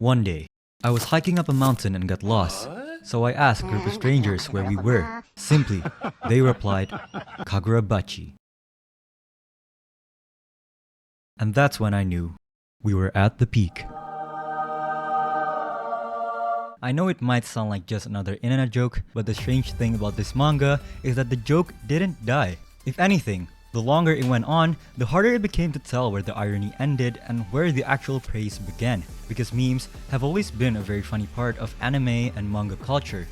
One day, I was hiking up a mountain and got lost, so I asked a group of strangers where we were. Simply, they replied, Kagurabachi. And that's when I knew we were at the peak. I know it might sound like just another internet joke, but the strange thing about this manga is that the joke didn't die. If anything, the longer it went on, the harder it became to tell where the irony ended and where the actual praise began, because memes have always been a very funny part of anime and manga culture.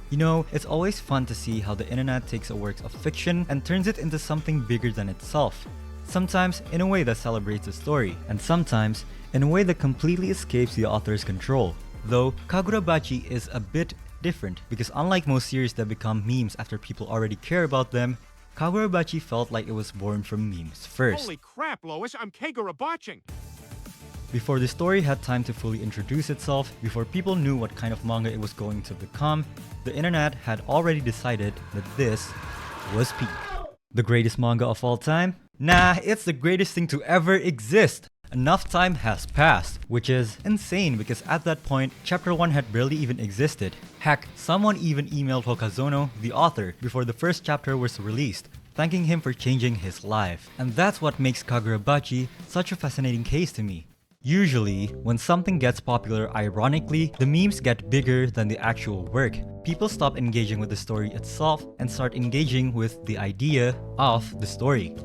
You know, it's always fun to see how the internet takes a work of fiction and turns it into something bigger than itself. Sometimes in a way that celebrates the story, and sometimes in a way that completely escapes the author's control. Though, Kagurabachi is a bit different because unlike most series that become memes after people already care about them, Kagurabachi felt like it was born from memes first. Holy crap, Lois, I'm Kagurabachi! Before the story had time to fully introduce itself, before people knew what kind of manga it was going to become, the internet had already decided that this was peak. The greatest manga of all time? Nah, it's the greatest thing to ever exist! Enough time has passed, which is insane because at that point, Chapter 1 had barely even existed. Heck, someone even emailed Hokazono, the author, before the first chapter was released, thanking him for changing his life. And that's what makes Kagurabachi such a fascinating case to me. Usually, when something gets popular ironically, the memes get bigger than the actual work. People stop engaging with the story itself and start engaging with the idea of the story.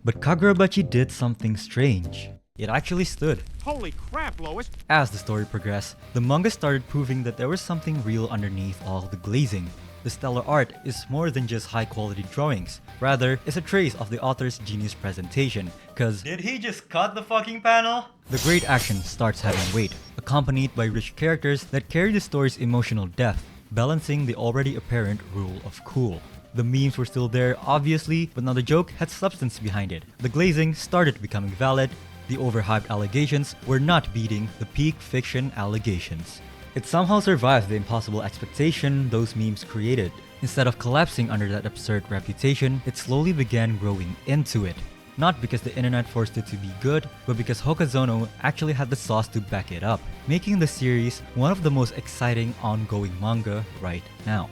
But Kagurabachi did something strange. It actually stood. Holy crap, Lois! As the story progressed, the manga started proving that there was something real underneath all the glazing. The stellar art is more than just high quality drawings. Rather, it's a trace of the author's genius presentation. Cause did he just cut the fucking panel? The great action starts having weight, accompanied by rich characters that carry the story's emotional depth, balancing the already apparent rule of cool. The memes were still there, obviously, but now the joke had substance behind it. The glazing started becoming valid. The overhyped allegations were not beating the peak fiction allegations. It somehow survived the impossible expectation those memes created. Instead of collapsing under that absurd reputation, it slowly began growing into it. Not because the internet forced it to be good, but because Hokazono actually had the sauce to back it up, making the series one of the most exciting ongoing manga right now.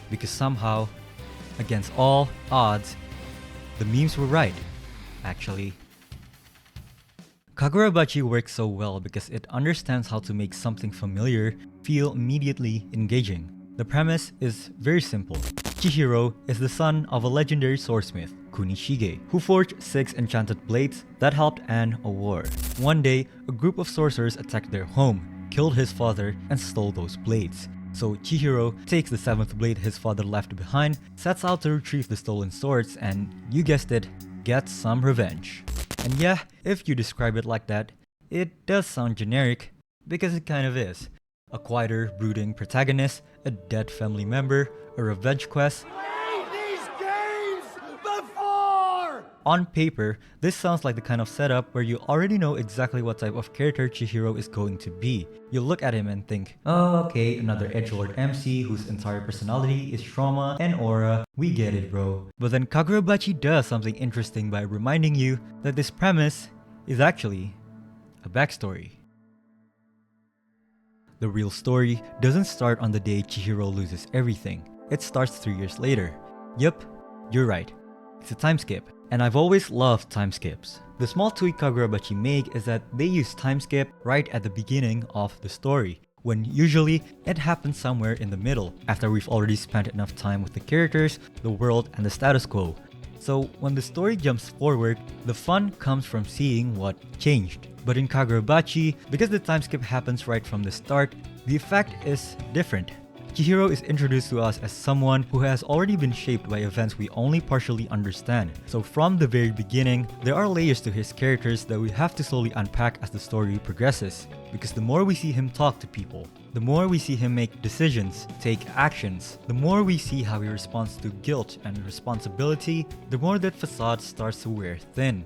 Because somehow, against all odds, the memes were right, actually. Kagurabachi works so well because it understands how to make something familiar feel immediately engaging. The premise is very simple. Chihiro is the son of a legendary swordsmith, Kunishige, who forged 6 enchanted blades that helped end a war. One day, a group of sorcerers attacked their home, killed his father, and stole those blades. So Chihiro takes the 7th blade his father left behind, sets out to retrieve the stolen swords, and, you guessed it, gets some revenge. And yeah, if you describe it like that, it does sound generic, because it kind of is. A quieter, brooding protagonist, a dead family member, a revenge quest. Played these games before! On paper, this sounds like the kind of setup where you already know exactly what type of character Chihiro is going to be. You look at him and think, oh okay, another edgelord MC whose entire personality is trauma and aura, we get it bro. But then Kagurabachi does something interesting by reminding you that this premise is actually a backstory. The real story doesn't start on the day Chihiro loses everything. It starts 3 years later. Yup, you're right. It's a time skip. And I've always loved time skips. The small tweak Kagurabachi make is that they use time skip right at the beginning of the story, when usually it happens somewhere in the middle, after we've already spent enough time with the characters, the world, and the status quo. So when the story jumps forward, the fun comes from seeing what changed. But in Kagurabachi, because the time skip happens right from the start, the effect is different. Chihiro is introduced to us as someone who has already been shaped by events we only partially understand. So from the very beginning, there are layers to his characters that we have to slowly unpack as the story progresses. Because the more we see him talk to people, the more we see him make decisions, take actions, the more we see how he responds to guilt and responsibility, the more that facade starts to wear thin.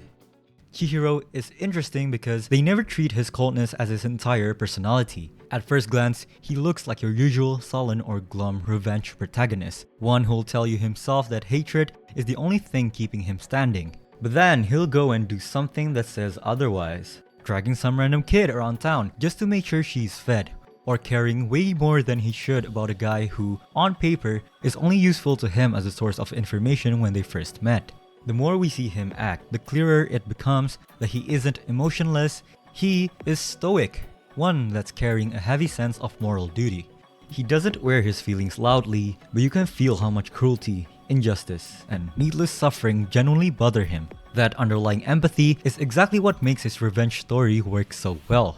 Chihiro is interesting because they never treat his coldness as his entire personality. At first glance, he looks like your usual sullen or glum revenge protagonist, one who'll tell you himself that hatred is the only thing keeping him standing. But then he'll go and do something that says otherwise. dragging some random kid around town just to make sure she's fed, or caring way more than he should about a guy who, on paper, is only useful to him as a source of information when they first met. The more we see him act, the clearer it becomes that he isn't emotionless, he is stoic, one that's carrying a heavy sense of moral duty. He doesn't wear his feelings loudly, but you can feel how much cruelty, injustice, and needless suffering genuinely bother him. That underlying empathy is exactly what makes his revenge story work so well.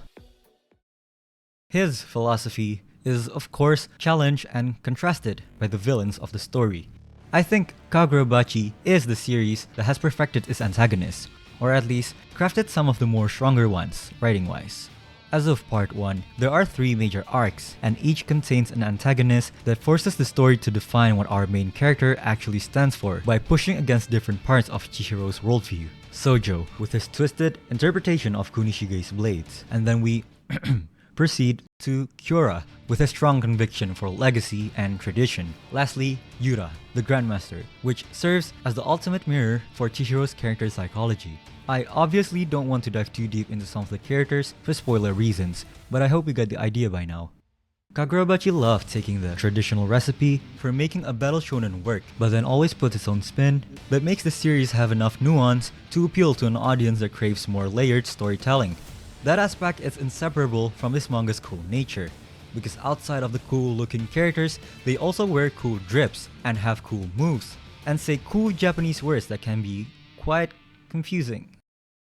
His philosophy is, of course, challenged and contrasted by the villains of the story. I think Kagurabachi is the series that has perfected its antagonists, or at least crafted some of the more stronger ones, writing-wise. As of part 1, there are 3 major arcs, and each contains an antagonist that forces the story to define what our main character actually stands for by pushing against different parts of Chihiro's worldview. Sojo, with his twisted interpretation of Kunishige's blades, and then we proceed to Kyora, with a strong conviction for legacy and tradition. Lastly, Yuta, the Grandmaster, which serves as the ultimate mirror for Chihiro's character psychology. I obviously don't want to dive too deep into some of the characters for spoiler reasons, but I hope you get the idea by now. Kagurabachi loved taking the traditional recipe for making a battle shonen work, but then always puts its own spin that makes the series have enough nuance to appeal to an audience that craves more layered storytelling. That aspect is inseparable from this manga's cool nature, because outside of the cool looking characters, they also wear cool drips and have cool moves, and say cool Japanese words that can be quite confusing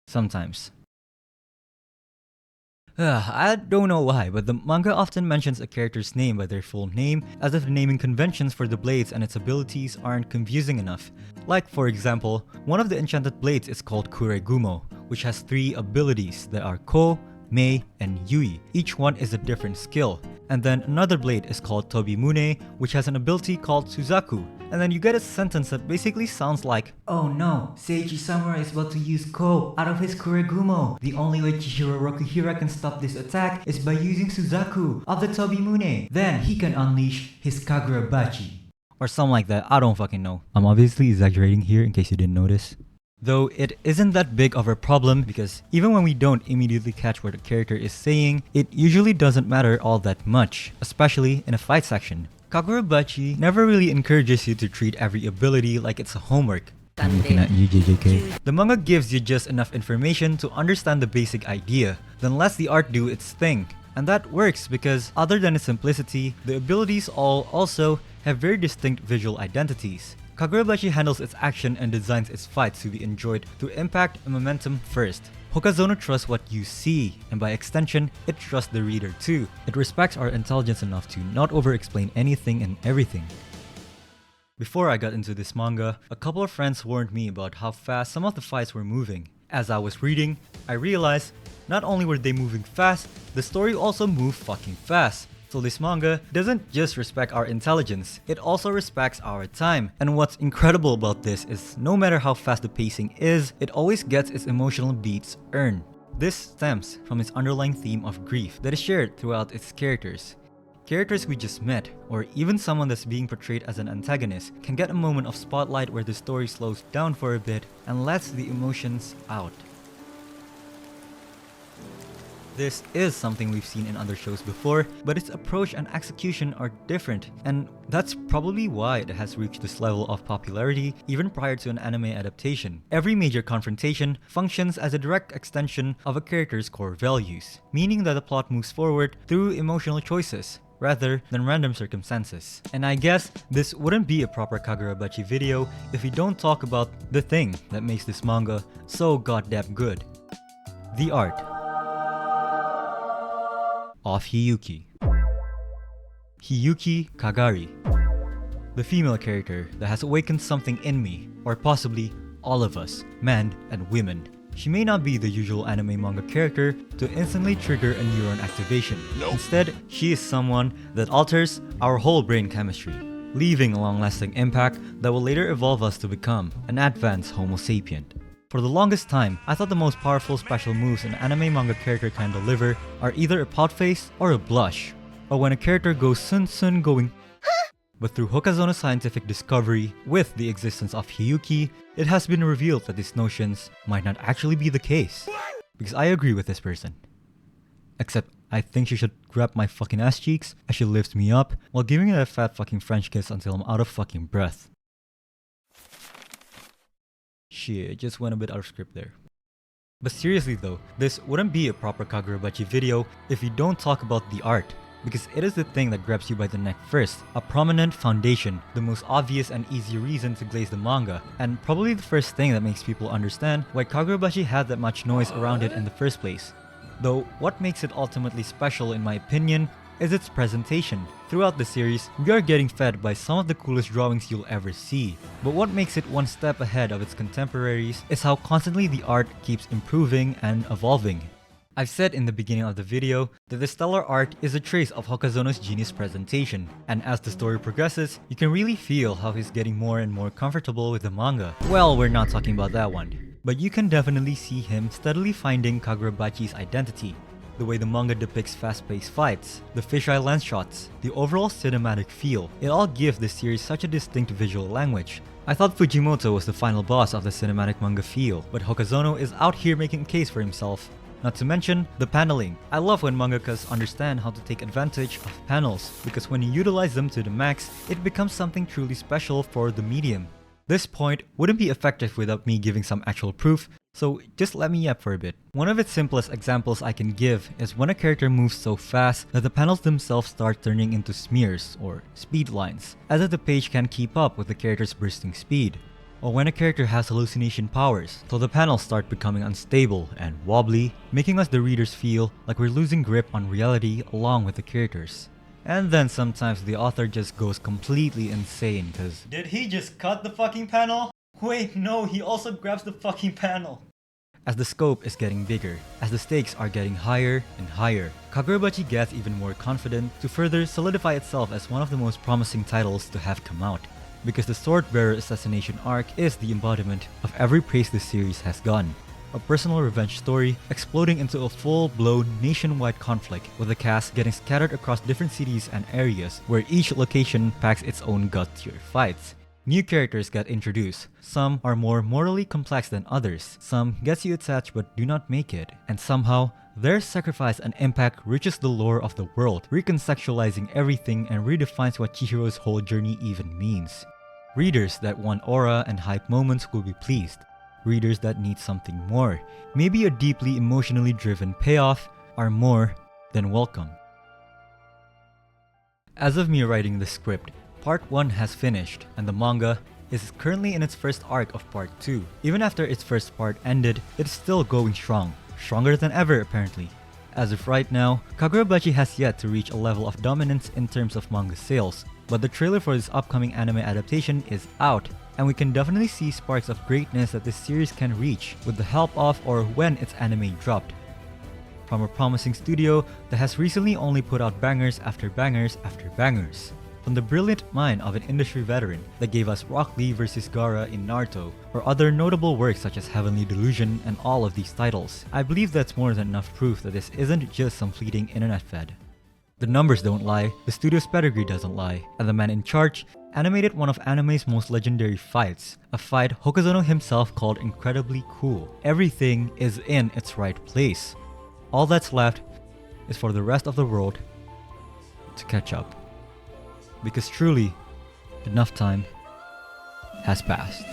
sometimes. I don't know why, but the manga often mentions a character's name by their full name, as if the naming conventions for the blades and its abilities aren't confusing enough. Like, for example, one of the enchanted blades is called Kuregumo, which has 3 abilities that are Ko, Mei, and Yui. Each one is a different skill. And then another blade is called Tobimune, which has an ability called Suzaku. And then you get a sentence that basically sounds like, "Oh no, Seiji Samurai is about to use Ko out of his Kuregumo. The only way Chihiro Rokuhira can stop this attack is by using Suzaku of the Tobimune. Then he can unleash his Kagurabachi." Or something like that, I don't fucking know. I'm obviously exaggerating here in case you didn't notice. Though it isn't that big of a problem because even when we don't immediately catch what a character is saying, it usually doesn't matter all that much, especially in a fight section. Kagurabachi never really encourages you to treat every ability like it's a homework. I'm looking at you, JJK. The manga gives you just enough information to understand the basic idea, then lets the art do its thing. And that works because other than its simplicity, the abilities all also have very distinct visual identities. Kagurabachi handles its action and designs its fights to be enjoyed through impact and momentum first. Hokazono trusts what you see, and by extension, it trusts the reader too. It respects our intelligence enough to not over-explain anything and everything. Before I got into this manga, a couple of friends warned me about how fast some of the fights were moving. As I was reading, I realized not only were they moving fast, the story also moved fucking fast. So this manga doesn't just respect our intelligence, it also respects our time. And what's incredible about this is no matter how fast the pacing is, it always gets its emotional beats earned. This stems from its underlying theme of grief that is shared throughout its characters. Characters we just met, or even someone that's being portrayed as an antagonist, can get a moment of spotlight where the story slows down for a bit and lets the emotions out. This is something we've seen in other shows before, but its approach and execution are different, and that's probably why it has reached this level of popularity even prior to an anime adaptation. Every major confrontation functions as a direct extension of a character's core values, meaning that the plot moves forward through emotional choices rather than random circumstances. And I guess this wouldn't be a proper Kagurabachi video if we don't talk about the thing that makes this manga so goddamn good: the art of Hiyuki. Hiyuki Kagari, the female character that has awakened something in me, or possibly all of us, men and women. She may not be the usual anime manga character to instantly trigger a neuron activation. Instead, she is someone that alters our whole brain chemistry, leaving a long-lasting impact that will later evolve us to become an advanced Homo sapient. For the longest time, I thought the most powerful special moves an anime manga character can deliver are either a pout face or a blush, or when a character goes sun going but through Hokazono's scientific discovery with the existence of Hiyuki, it has been revealed that these notions might not actually be the case. because I agree with this person. Except I think she should grab my fucking ass cheeks as she lifts me up while giving it a fat fucking French kiss until I'm out of fucking breath. Shit, just went a bit out of script there. But seriously though, this wouldn't be a proper Kagurabachi video if you don't talk about the art, because it is the thing that grabs you by the neck first, a prominent foundation, the most obvious and easy reason to glaze the manga, and probably the first thing that makes people understand why Kagurabachi had that much noise around it in the first place. Though what makes it ultimately special in my opinion is its presentation. Throughout the series, we are getting fed by some of the coolest drawings you'll ever see. But what makes it one step ahead of its contemporaries is how constantly the art keeps improving and evolving. I've said in the beginning of the video that the stellar art is a trace of Hokazono's genius presentation, and as the story progresses, you can really feel how he's getting more and more comfortable with the manga. Well, we're not talking about that one. But you can definitely see him steadily finding Kagurabachi's identity. The way the manga depicts fast-paced fights, the fisheye lens shots, the overall cinematic feel, it all gives this series such a distinct visual language. I thought Fujimoto was the final boss of the cinematic manga feel, but Hokazono is out here making a case for himself. Not to mention, the paneling. I love when mangakas understand how to take advantage of panels, because when you utilize them to the max, it becomes something truly special for the medium. This point wouldn't be effective without me giving some actual proof, so just let me yap for a bit. One of its simplest examples I can give is when a character moves so fast that the panels themselves start turning into smears, or speed lines, as if the page can't keep up with the character's bursting speed. Or when a character has hallucination powers, so the panels start becoming unstable and wobbly, making us the readers feel like we're losing grip on reality along with the characters. And then sometimes the author just goes completely insane cause did he just cut the fucking panel? Wait, no, he also grabs the fucking panel. As the scope is getting bigger, as the stakes are getting higher and higher, Kagurabachi gets even more confident to further solidify itself as one of the most promising titles to have come out. Because the Swordbearer assassination arc is the embodiment of every praise this series has gotten. A personal revenge story exploding into a full-blown nationwide conflict with the cast getting scattered across different cities and areas where each location packs its own gut-tier fights. New characters get introduced. Some are more morally complex than others. Some gets you attached but do not make it. And somehow, their sacrifice and impact reaches the lore of the world, recontextualizing everything and redefines what Chihiro's whole journey even means. Readers that want aura and hype moments will be pleased. Readers that need something more, maybe a deeply emotionally driven payoff, are more than welcome. As of me writing the script, Part 1 has finished, and the manga is currently in its first arc of Part 2. Even after its first part ended, it's still going strong, stronger than ever apparently. As of right now, Kagurabachi has yet to reach a level of dominance in terms of manga sales, but the trailer for this upcoming anime adaptation is out, and we can definitely see sparks of greatness that this series can reach with the help of or when its anime dropped. From a promising studio that has recently only put out bangers after bangers after bangers. From the brilliant mind of an industry veteran that gave us Rock Lee vs. Gaara in Naruto, or other notable works such as Heavenly Delusion and all of these titles. I believe that's more than enough proof that this isn't just some fleeting internet fad. The numbers don't lie, the studio's pedigree doesn't lie, and the man in charge animated one of anime's most legendary fights, a fight Hokazono himself called incredibly cool. Everything is in its right place. All that's left is for the rest of the world to catch up. Because truly, enough time has passed.